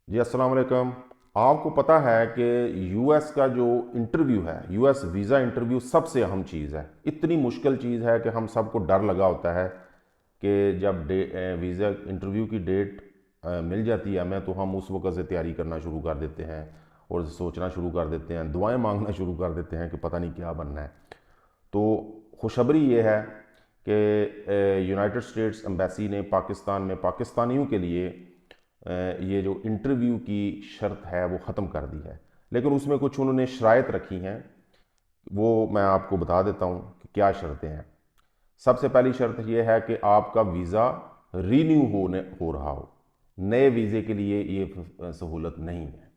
जी अस्सलाम वालेकुम। आपको पता है कि यूएस का जो इंटरव्यू है, यूएस वीज़ा इंटरव्यू सबसे अहम चीज़ है। इतनी मुश्किल चीज़ है कि हम सबको डर लगा होता है कि जब वीज़ा इंटरव्यू की डेट मिल जाती है हमें, तो हम उस वक़्त से तैयारी करना शुरू कर देते हैं और सोचना शुरू कर देते हैं, दुआएं मांगना शुरू कर देते हैं कि पता नहीं क्या बनना है। तो खुशखबरी ये है कि यूनाइटेड स्टेट्स एम्बेसी ने पाकिस्तान में पाकिस्तानियों के लिए ये जो इंटरव्यू की शर्त है वो ख़त्म कर दी है। लेकिन उसमें कुछ उन्होंने शराइत रखी हैं, वो मैं आपको बता देता हूँ कि क्या शर्तें हैं। सबसे पहली शर्त यह है कि आपका वीज़ा रीन्यू हो रहा हो। नए वीज़े के लिए ये सहूलत नहीं है।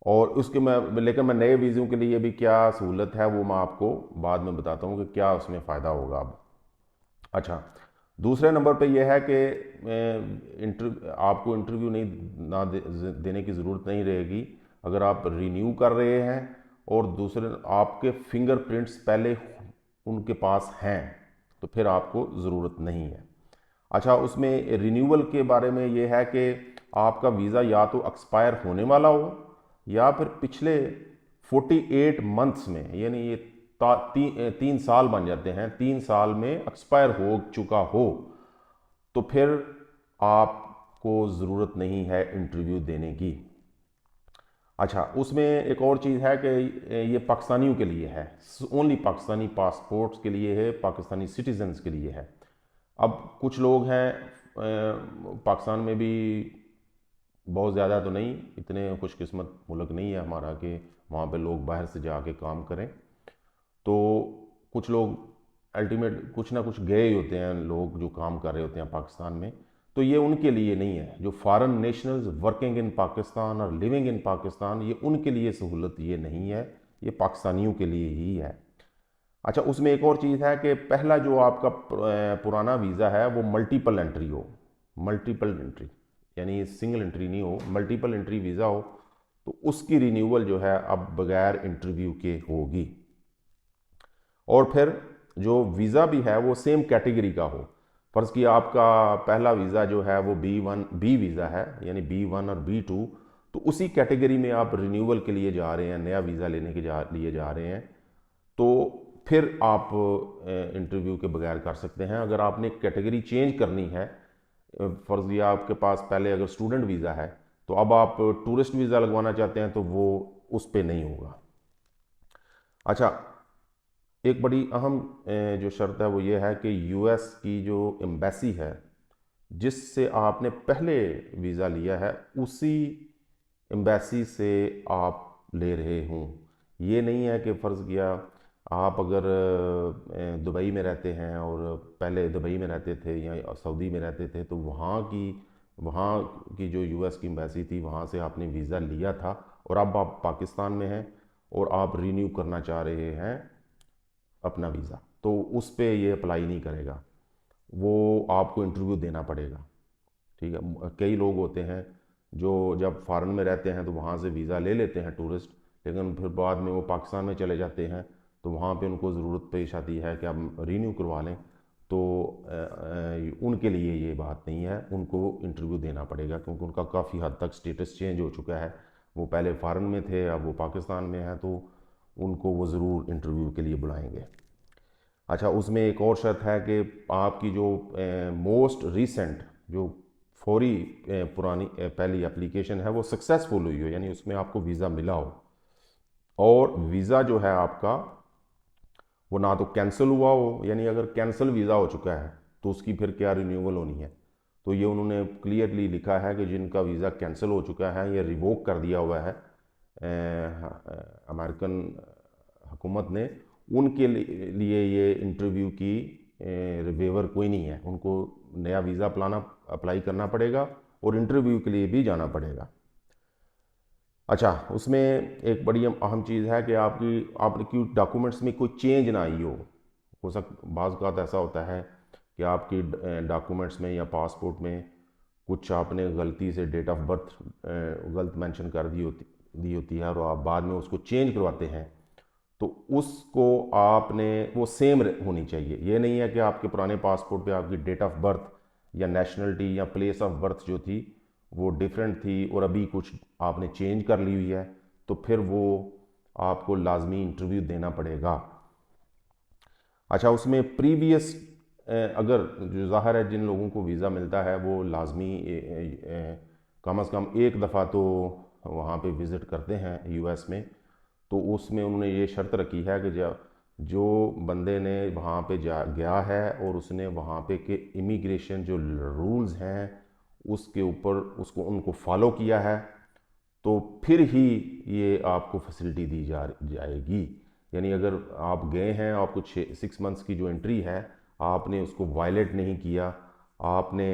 और उसके मैं नए वीज़ों के लिए भी क्या सहूलत है वो मैं आपको बाद में बताता हूँ कि क्या उसमें फ़ायदा होगा अब। अच्छा, दूसरे नंबर पे यह है कि आपको इंटरव्यू नहीं ना देने की ज़रूरत नहीं रहेगी अगर आप रिन्यू कर रहे हैं और दूसरे आपके फिंगरप्रिंट्स पहले उनके पास हैं, तो फिर आपको ज़रूरत नहीं है। अच्छा, उसमें रिन्यूअल के बारे में ये है कि आपका वीज़ा या तो एक्सपायर होने वाला हो या फिर पिछले 48 मंथ्स में, यानी ये 3 साल बन जाते हैं, 3 साल में एक्सपायर हो चुका हो, तो फिर आपको ज़रूरत नहीं है इंटरव्यू देने की। अच्छा, उसमें एक और चीज़ है कि ये पाकिस्तानियों के लिए है, ओनली पाकिस्तानी पासपोर्ट्स के लिए है, पाकिस्तानी सिटीजन्स के लिए है। अब कुछ लोग हैं पाकिस्तान में भी, बहुत ज़्यादा तो नहीं, इतने खुशकिस्मत मुल्क नहीं है हमारा कि वहाँ पे लोग बाहर से जाके काम करें। तो कुछ लोग अल्टीमेट कुछ ना कुछ गए ही होते हैं, लोग जो काम कर रहे होते हैं पाकिस्तान में। तो ये उनके लिए नहीं है। जो foreign nationals working in Pakistan और लिविंग इन पाकिस्तान, ये उनके लिए सहूलत ये नहीं है, ये पाकिस्तानियों के लिए ही है। अच्छा, उसमें एक और चीज़ है कि पहला जो आपका पुराना वीज़ा है वो मल्टीपल एंट्री हो। मल्टीपल एंट्री यानी सिंगल एंट्री नहीं हो, मल्टीपल एंट्री वीज़ा हो, तो उसकी रिन्यूअल जो है अब बगैर इंटरव्यू के होगी। और फिर जो वीज़ा भी है वो सेम कैटेगरी का हो। फ़र्ज़ किया आपका पहला वीज़ा जो है वो बी वीज़ा है, यानी B1 और B2, तो उसी कैटेगरी में आप रिन्यूअल के लिए जा रहे हैं, नया वीज़ा लेने के लिए जा रहे हैं, तो फिर आप इंटरव्यू के बगैर कर सकते हैं। अगर आपने कैटेगरी चेंज करनी है, फ़र्ज़ लिया आपके पास पहले अगर स्टूडेंट वीज़ा है, तो अब आप टूरिस्ट वीज़ा लगवाना चाहते हैं, तो वो उस पर नहीं होगा। अच्छा, एक बड़ी अहम जो शर्त है वो ये है कि यूएस की जो एम्बेसी है, जिससे आपने पहले वीज़ा लिया है, उसी एम्बेसी से आप ले रहे हों। ये नहीं है कि फ़र्ज़ किया आप अगर दुबई में रहते हैं और पहले दुबई में रहते थे या सऊदी में रहते थे, तो वहाँ की जो यूएस की एम्बेसी थी, वहाँ से आपने वीज़ा लिया था और अब आप पाकिस्तान में हैं और आप रिन्यू करना चाह रहे हैं अपना वीज़ा, तो उस पर ये अप्लाई नहीं करेगा, वो आपको इंटरव्यू देना पड़ेगा। ठीक है, कई लोग होते हैं जो जब फॉरेन में रहते हैं तो वहाँ से वीज़ा ले लेते हैं टूरिस्ट, लेकिन फिर बाद में वो पाकिस्तान में चले जाते हैं, तो वहाँ पे उनको ज़रूरत पेश आती है कि हम रीन्यू करवा लें, तो उनके लिए ये बात नहीं है, उनको इंटरव्यू देना पड़ेगा, क्योंकि उनका काफ़ी हद तक स्टेटस चेंज हो चुका है। वो पहले फॉरेन में थे, अब वो पाकिस्तान में हैं, तो उनको वो ज़रूर इंटरव्यू के लिए बुलाएंगे। अच्छा, उसमें एक और शर्त है कि आपकी जो मोस्ट रीसेंट जो फौरी पुरानी पहली एप्लीकेशन है वो सक्सेसफुल हुई हो, यानी उसमें आपको वीज़ा मिला हो, और वीज़ा जो है आपका वो ना तो कैंसिल हुआ हो, यानी अगर कैंसिल वीज़ा हो चुका है तो उसकी फिर क्या रिन्यूअल होनी है। तो ये उन्होंने क्लियरली लिखा है कि जिनका वीज़ा कैंसिल हो चुका है या रिवोक कर दिया हुआ है अमेरिकन हुकूमत ने, उनके लिए ये इंटरव्यू की वेवर कोई नहीं है, उनको नया वीज़ा अप्लाई करना पड़ेगा और इंटरव्यू के लिए भी जाना पड़ेगा। अच्छा, उसमें एक बड़ी अहम चीज़ है कि आपकी डॉक्यूमेंट्स में कोई चेंज ना आई बाज़ औक़ात ऐसा होता है कि आपकी डॉक्यूमेंट्स में या पासपोर्ट में कुछ आपने गलती से डेट ऑफ बर्थ गलत मेंशन कर दी होती है और आप बाद में उसको चेंज करवाते हैं, तो उसको आपने वो सेम होनी चाहिए। ये नहीं है कि आपके पुराने पासपोर्ट पे आपकी डेट ऑफ बर्थ या नेशनलिटी या प्लेस ऑफ बर्थ जो थी वो डिफरेंट थी और अभी कुछ आपने चेंज कर ली हुई है, तो फिर वो आपको लाजमी इंटरव्यू देना पड़ेगा। अच्छा, उसमें प्रीवियस अगर जो ज़ाहिर है जिन लोगों को वीज़ा मिलता है वो लाजमी कम अज़ कम एक दफ़ा तो वहाँ पे विज़िट करते हैं यूएस में। तो उसमें उन्होंने ये शर्त रखी है कि जो बंदे ने वहाँ पे जा गया है और उसने वहाँ पे के इमिग्रेशन जो रूल्स हैं उसके ऊपर उसको उनको फॉलो किया है, तो फिर ही ये आपको फैसिलिटी दी जाएगी। यानी अगर आप गए हैं, आपको 6 मंथ्स की जो एंट्री है आपने उसको वायलेट नहीं किया, आपने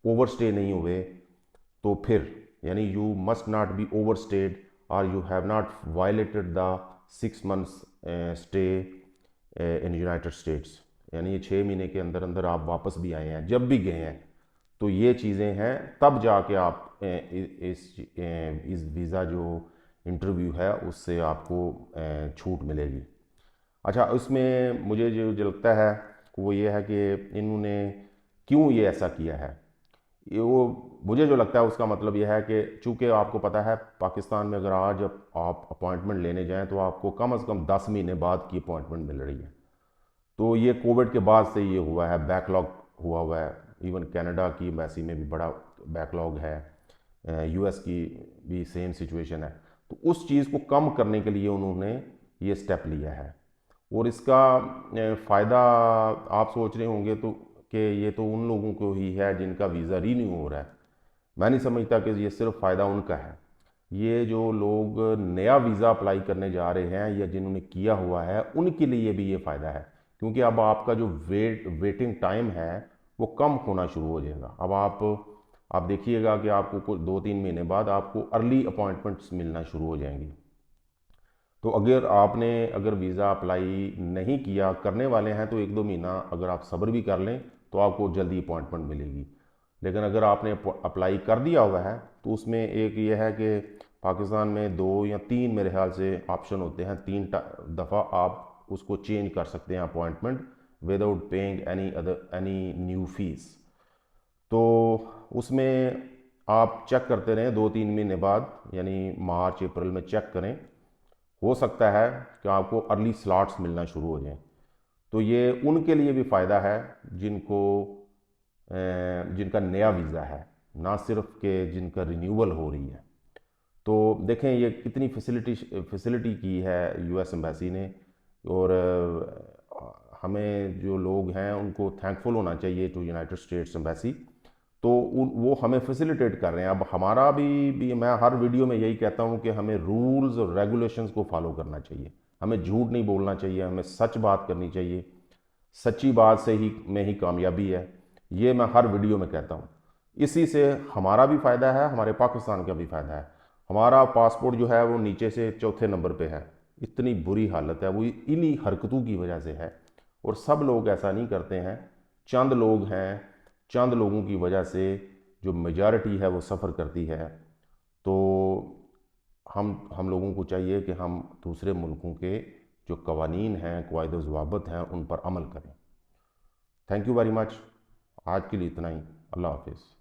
ओवरस्टे नहीं हुए, तो फिर यानी यू मस्ट नॉट बी ओवरस्टेड और you have not violated the 6 months stay in United states, यानी ये 6 महीने के अंदर अंदर आप वापस भी आए हैं, जब भी गए हैं, तो ये चीज़ें हैं, तब जाके आप इस वीज़ा जो इंटरव्यू है उससे आपको छूट मिलेगी। अच्छा, उसमें मुझे जो लगता है वो ये है कि इन्होंने क्यों ये ऐसा किया है, ये वो मुझे जो लगता है उसका मतलब यह है कि चूँकि आपको पता है पाकिस्तान में अगर आज आप अपॉइंटमेंट लेने जाएं तो आपको कम से कम 10 महीने बाद की अपॉइंटमेंट मिल रही है। तो ये कोविड के बाद से ये हुआ है, बैकलॉग हुआ है। इवन कनाडा की एम्बेसी में भी बड़ा बैकलॉग है, यूएस की भी सेम सिचुएशन है। तो उस चीज़ को कम करने के लिए उन्होंने ये स्टेप लिया है। और इसका फ़ायदा आप सोच रहे होंगे तो कि ये तो उन लोगों को ही है जिनका वीज़ा रीन्यू हो रहा है। मैं नहीं समझता कि ये सिर्फ फ़ायदा उनका है। ये जो लोग नया वीज़ा अप्लाई करने जा रहे हैं या जिन्होंने किया हुआ है उनके लिए भी ये फ़ायदा है, क्योंकि अब आपका जो वेटिंग टाइम है वो कम होना शुरू हो जाएगा। अब आप देखिएगा कि आपको कुछ 2-3 महीने बाद आपको अर्ली अपॉइंटमेंट्स मिलना शुरू हो जाएंगी। तो अगर वीज़ा अप्लाई नहीं किया, करने वाले हैं, तो 1-2 महीना अगर आप सब्र भी कर लें तो आपको जल्दी अपॉइंटमेंट मिलेगी। लेकिन अगर आपने अप्लाई कर दिया हुआ है तो उसमें एक ये है कि पाकिस्तान में 2 या 3 मेरे ख्याल से ऑप्शन होते हैं, 3 दफ़ा आप उसको चेंज कर सकते हैं appointment without paying any new fees. तो उसमें आप चेक करते रहें 2-3 महीने बाद, यानी मार्च अप्रैल में चेक करें, हो सकता है कि आपको अर्ली स्लॉट्स मिलना शुरू हो जाएं। तो ये उनके लिए भी फ़ायदा है जिनका नया वीज़ा है, ना सिर्फ कि जिनका रिन्यूअल हो रही है। तो देखें ये कितनी फैसिलिटी की है यूएस एम्बेसी ने, और हमें जो लोग हैं उनको थैंकफुल होना चाहिए टू यूनाइटेड स्टेट्स एम्बेसी। तो वो हमें फैसिलिटेट कर रहे हैं। अब हमारा भी मैं हर वीडियो में यही कहता हूँ कि हमें रूल्स और रेगुलेशंस को फॉलो करना चाहिए, हमें झूठ नहीं बोलना चाहिए, हमें सच बात करनी चाहिए। सच्ची बात से ही में ही कामयाबी है, ये मैं हर वीडियो में कहता हूँ। इसी से हमारा भी फ़ायदा है, हमारे पाकिस्तान का भी फ़ायदा है। हमारा पासपोर्ट जो है वो नीचे से चौथे नंबर पे है, इतनी बुरी हालत है, वो इन्हीं हरकतों की वजह से है। और सब लोग ऐसा नहीं करते हैं, चंद लोग हैं, चंद लोगों की वजह से जो मेजॉरिटी है वो सफ़र करती है। तो हम लोगों को चाहिए कि हम दूसरे मुल्कों के जो कवानीन हैं, क़वाइद व ज़वाबित हैं, उन पर अमल करें। Thank you very much. आज के लिए इतना ही। अल्लाह हाफिज़।